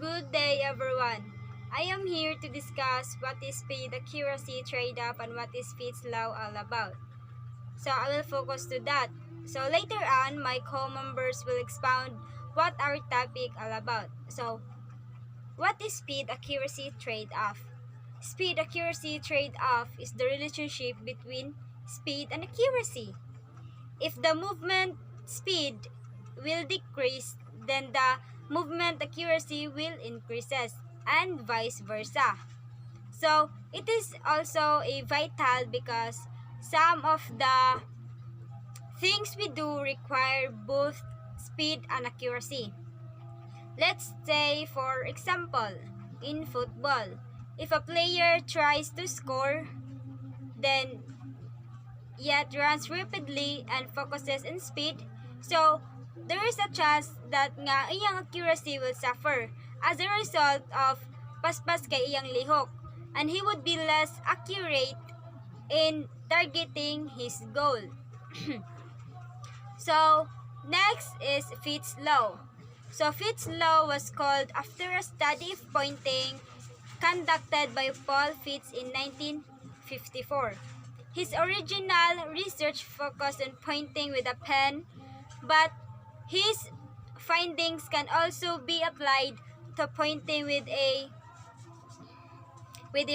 Good day everyone. I am here to discuss what is speed accuracy trade-off and what is Fitts law all about. So I will focus to that. So later on, my co-members will expound what our topic all about. So what is speed accuracy trade-off? Speed accuracy trade-off is the relationship between speed and accuracy. If the movement speed will decrease, then the movement accuracy will increases and vice versa. So it is also a vital because some of the things we do require both speed and accuracy. Let's say for example, in football, if a player tries to score, then yet runs rapidly and focuses on speed, so there is a chance that nga iyang accuracy will suffer as a result of paspas kay iyang lihok, and he would be less accurate in targeting his goal. So next is Fitts law. So Fitts law was called after a study of pointing conducted by Paul Fitts in 1954. His original research focused on pointing with a pen, but his findings can also be applied to pointing with a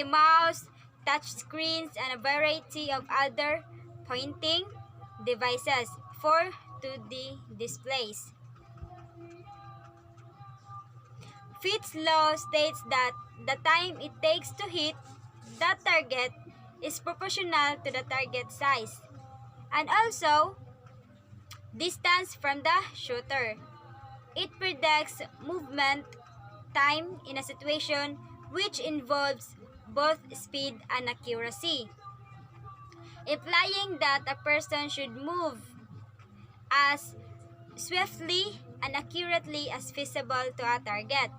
mouse, touch screens, and a variety of other pointing devices for 2D displays. Fitts law states that the time it takes to hit the target is proportional to the target size and also distance from the shooter. It predicts movement time in a situation which involves both speed and accuracy, implying that a person should move as swiftly and accurately as feasible to a target.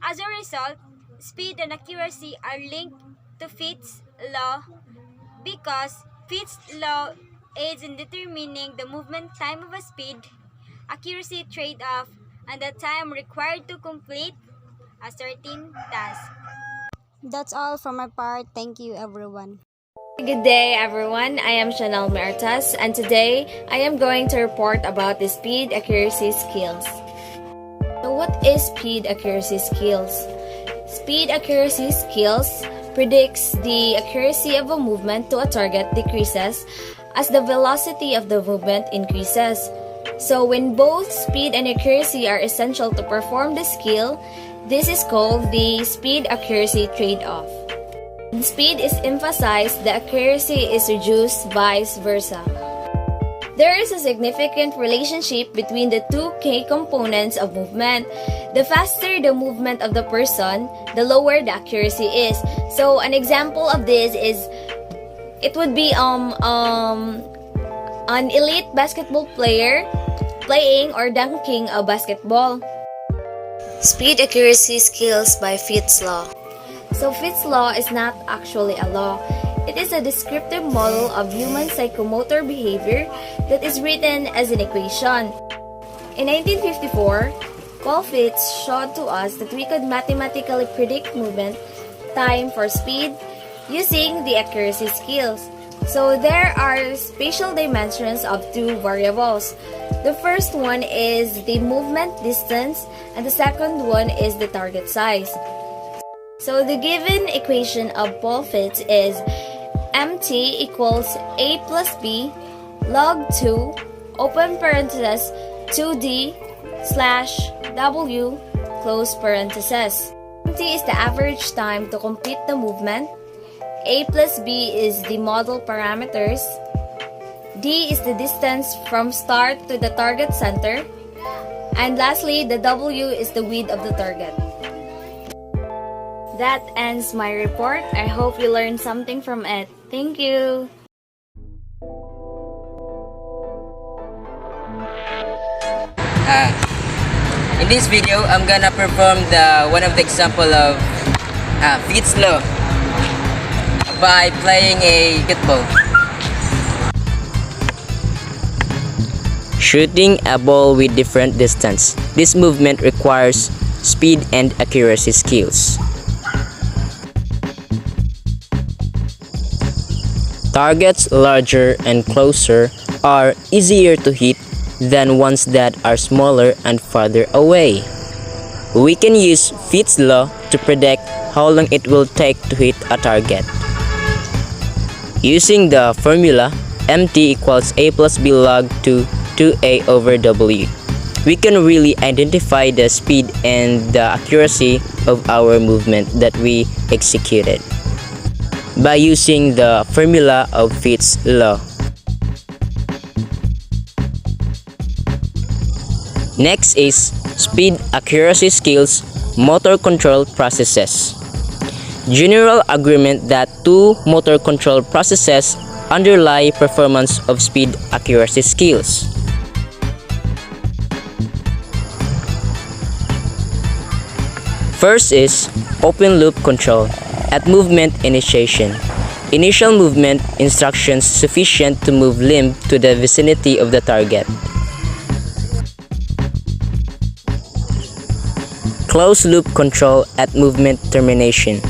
As a result, speed and accuracy are linked to Fitts law because Fitts law aids in determining the movement time of a speed accuracy trade-off and the time required to complete a certain task. That's all from my part. Thank you everyone. Good day everyone, I am Chanel Mertas and today I am going to report about the speed accuracy skills. So what is speed accuracy skills? Speed accuracy skills predicts the accuracy of a movement to a target decreases as the velocity of the movement increases. So when both speed and accuracy are essential to perform the skill, this is called the speed accuracy trade-off. When speed is emphasized, the accuracy is reduced, vice versa. There is a significant relationship between the two key components of movement. The faster the movement of the person, the lower the accuracy is. So an example of this is, it would be an elite basketball player playing or dunking a basketball. Speed accuracy skills by Fitts law. So Fitts law is not actually a law. It is a descriptive model of human psychomotor behavior that is written as an equation. In 1954, Paul Fitts showed to us that we could mathematically predict movement time for speed using the accuracy skills. So there are spatial dimensions of two variables. The first one is the movement distance and the second one is the target size. So the given equation of Paul Fitts is mt equals a plus b log 2 open parenthesis 2d slash w close parenthesis. Mt is the average time to complete the movement. A plus b is the model parameters. D is the distance from start to the target center. And lastly, the W is the width of the target. That ends my report. I hope you learned something from it. Thank you. In this video, I'm gonna perform one of the example of Fitts law by playing a football. Shooting a ball with different distance. This movement requires speed and accuracy skills. Targets larger and closer are easier to hit than ones that are smaller and farther away. We can use Fitts law to predict how long it will take to hit a target. Using the formula mt equals a plus b log 2a over w, we can really identify the speed and the accuracy of our movement that we executed by using the formula of Fitts law. Next is speed accuracy skills motor control processes. General agreement that two motor control processes underlie performance of speed accuracy skills. First is open loop control at movement initiation. Initial movement instructions sufficient to move limb to the vicinity of the target. Closed loop control at movement termination.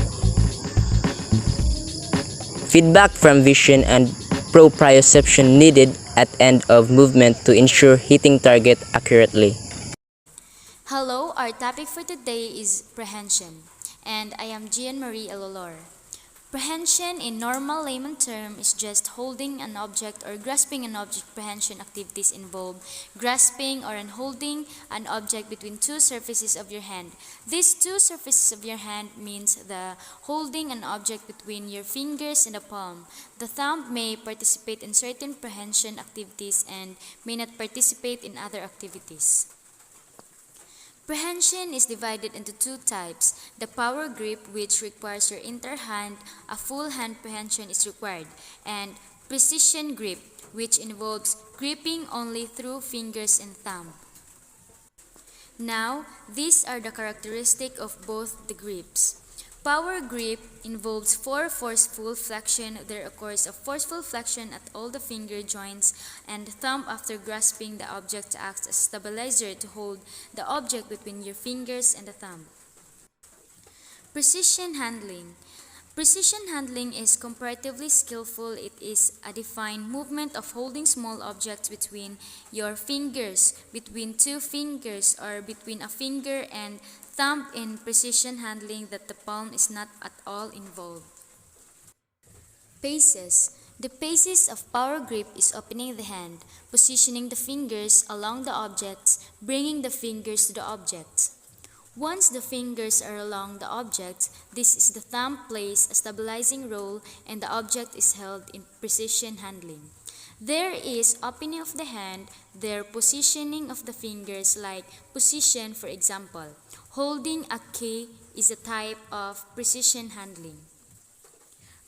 Feedback from vision and proprioception needed at end of movement to ensure hitting target accurately. Hello, our topic for today is prehension, and I am Jean Marie Elolor. Prehension in normal layman term is just holding an object or grasping an object. Prehension activities involve grasping or holding an object between two surfaces of your hand. These two surfaces of your hand means the holding an object between your fingers and the palm. The thumb may participate in certain prehension activities and may not participate in other activities. Prehension is divided into two types. The power grip, which requires your entire hand, a full hand prehension is required, and precision grip, which involves gripping only through fingers and thumb. Now, these are the characteristics of both the grips. Power grip involves forceful flexion. There occurs a forceful flexion at all the finger joints, and thumb after grasping the object acts as stabilizer to hold the object between your fingers and the thumb. Precision handling. Precision handling is comparatively skillful. It is a defined movement of holding small objects between your fingers, between two fingers, or between a finger and thumb in precision handling that the palm is not at all involved. Paces. The paces of power grip is opening the hand, positioning the fingers along the objects, bringing the fingers to the objects. Once the fingers are along the object, this is the thumb plays a stabilizing role and the object is held in precision handling. There is opening of the hand, there positioning of the fingers like position, for example. Holding a key is a type of precision handling.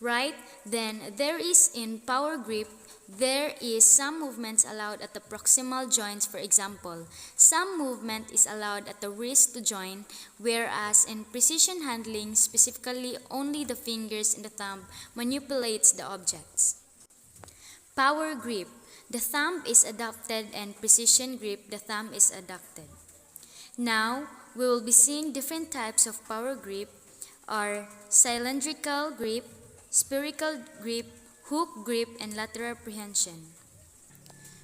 Right? Then there is in power grip, there is some movements allowed at the proximal joints, for example. Some movement is allowed at the wrist to join, whereas in precision handling, specifically only the fingers and the thumb manipulates the objects. Power grip. The thumb is adopted and precision grip, the thumb is adopted. Now, we will be seeing different types of power grip are cylindrical grip, spherical grip, hook grip, and lateral prehension.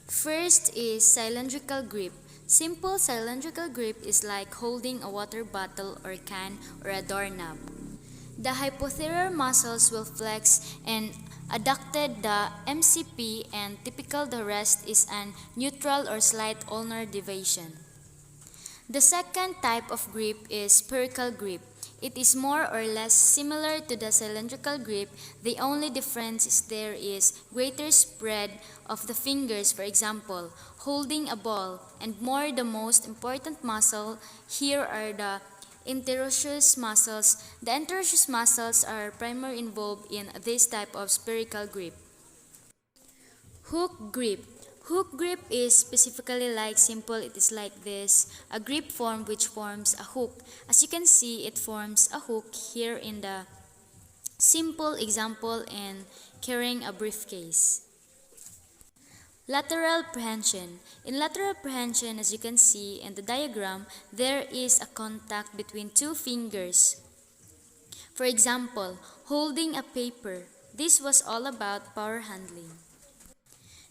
First is cylindrical grip. Simple cylindrical grip is like holding a water bottle or can or a doorknob. The hypothelar muscles will flex and adducted the MCP, and typical the rest is an neutral or slight ulnar deviation. The second type of grip is spherical grip. It is more or less similar to the cylindrical grip. The only difference is there is greater spread of the fingers, for example, holding a ball, and more the most important muscle here are the interosseous muscles. The interosseous muscles are primarily involved in this type of spherical grip. Hook grip. Hook grip is specifically like simple. It is like this, a grip form which forms a hook. As you can see, it forms a hook here in the simple example in carrying a briefcase. Lateral prehension. In lateral prehension, as you can see in the diagram, there is a contact between two fingers. For example, holding a paper. This was all about power handling.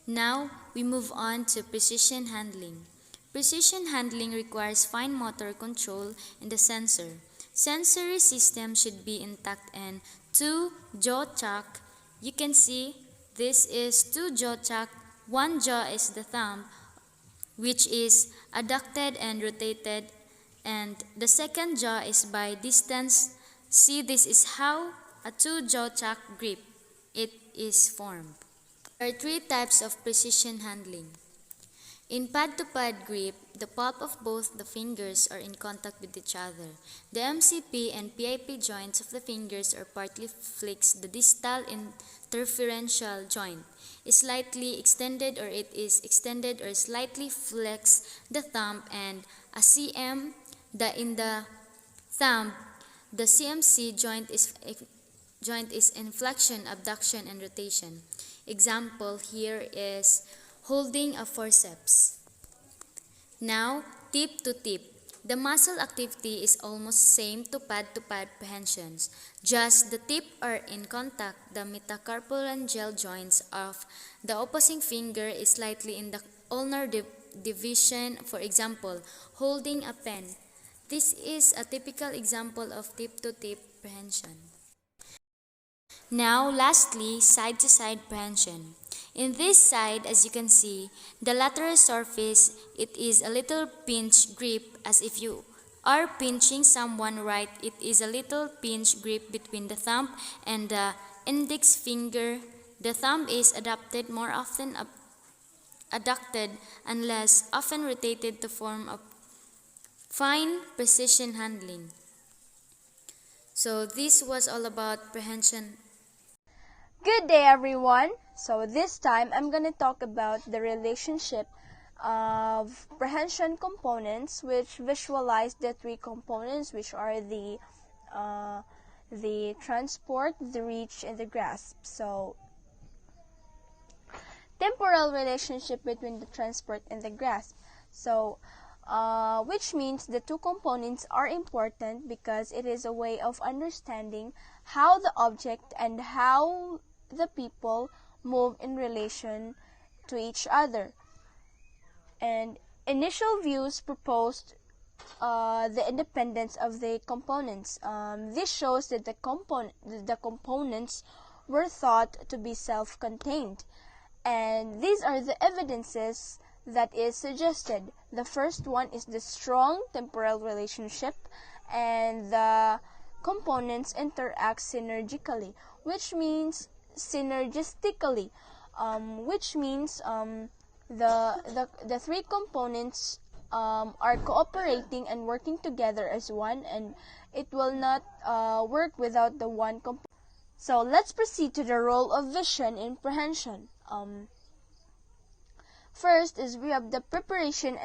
Now, we move on to precision handling. Precision handling requires fine motor control in the sensor. Sensory system should be intact and two jaw chuck. You can see this is two jaw chuck. One jaw is the thumb, which is adducted and rotated, and the second jaw is by distance. See, this is how a two jaw chuck grip it is formed. There are three types of precision handling. In pad-to-pad grip, the palp of both the fingers are in contact with each other. The MCP and PIP joints of the fingers are partly flexed. The distal interferential joint is slightly extended, or it is extended or slightly flexed the thumb, and a CM in the thumb. The CMC joint is in flexion, abduction, and rotation. Example here is holding a forceps. Now, tip to tip. The muscle activity is almost same to pad prehensions. Just the tip are in contact. The metacarpopharyngeal joints of the opposing finger is slightly in the ulnar division. For example, holding a pen. This is a typical example of tip-to-tip prehension. Now, lastly, side-to-side prehension. In this side, as you can see, the lateral surface, it is a little pinch grip, as if you are pinching someone, right? It is a little pinch grip between the thumb and the index finger. The thumb is adapted more often adducted and less often rotated to form a fine precision handling. So this was all about prehension. Good day, everyone. So this time I'm going to talk about the relationship of prehension components, which visualize the three components, which are the transport, the reach, and the grasp. So temporal relationship between the transport and the grasp. So which means the two components are important because it is a way of understanding how the object and how the people move in relation to each other. And initial views proposed the independence of the components. This shows that the components were thought to be self-contained. And these are the evidences that is suggested. The first one is the strong temporal relationship, and the components interact synergistically, which means the three components are cooperating and working together as one, and it will not work without the one component. So let's proceed to the role of vision in prehension. First is we have the preparation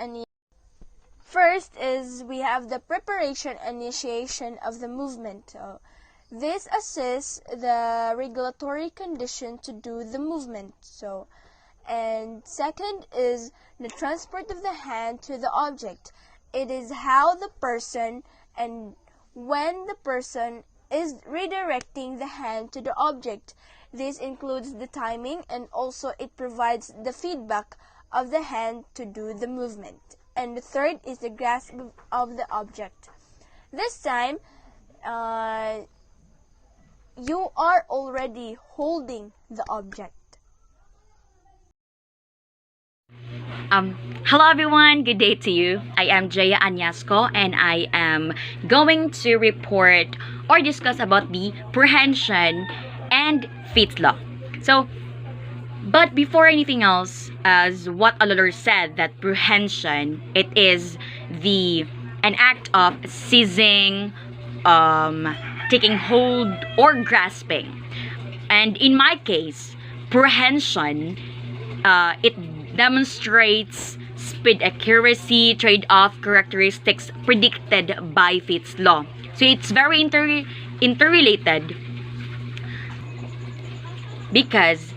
initiation of the movement. This assists the regulatory condition to do the movement. And second is the transport of the hand to the object. It is how the person and when the person is redirecting the hand to the object. This includes the timing, and also it provides the feedback of the hand to do the movement. And the third is the grasp of the object. This time, you are already holding the object. Hello everyone, good day to you. I am Jaya Anyasco, and I am going to report or discuss about the prehension and Fitts law. But before anything else, as what Alolor said, that prehension, it is an act of seizing, taking hold, or grasping. And in my case, prehension, it demonstrates speed accuracy trade-off characteristics predicted by Fitts law. So it's very interrelated because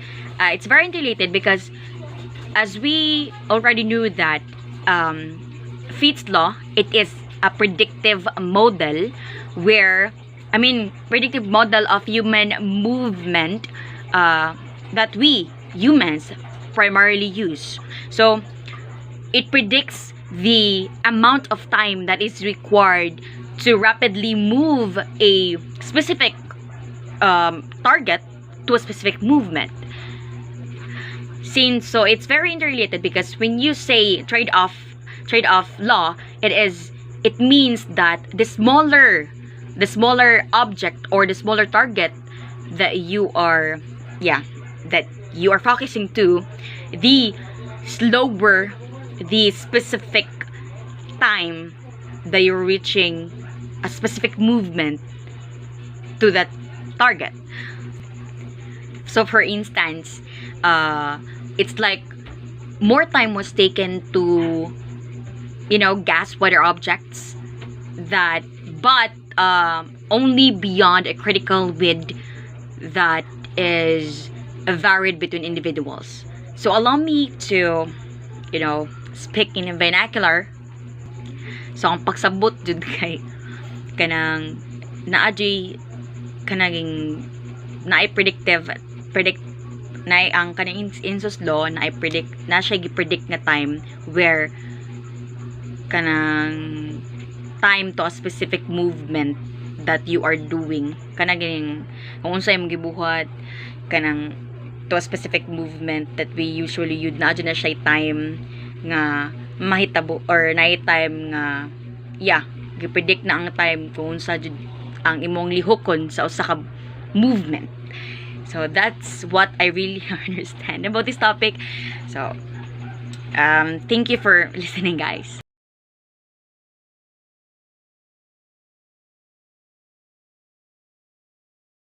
as we already knew that Fitts law, it is a predictive model where, predictive model of human movement that we humans primarily use. So it predicts the amount of time that is required to rapidly move a specific target to a specific movement. So it's very interrelated, because when you say trade-off law, it means that the smaller object or the smaller target that you are focusing to, the slower the specific time that you're reaching a specific movement to that target. So for instance, it's like more time was taken to gas weather objects, but only beyond a critical width that is varied between individuals. So allow me to speak in vernacular. So ang pagsabot jud kay kanang naadjay kanang predict ang kanang insus law na siya gi-predict nga time where kanang time to a specific movement that you are doing, kanang kung unsay mong gibuhat kanang to a specific movement that we usually use, na na siya time nga mahitabo or na time nga gi-predict na ang time kung sa ang imong lihokon sa usa ka movement. So that's what I really understand about this topic. So thank you for listening, guys.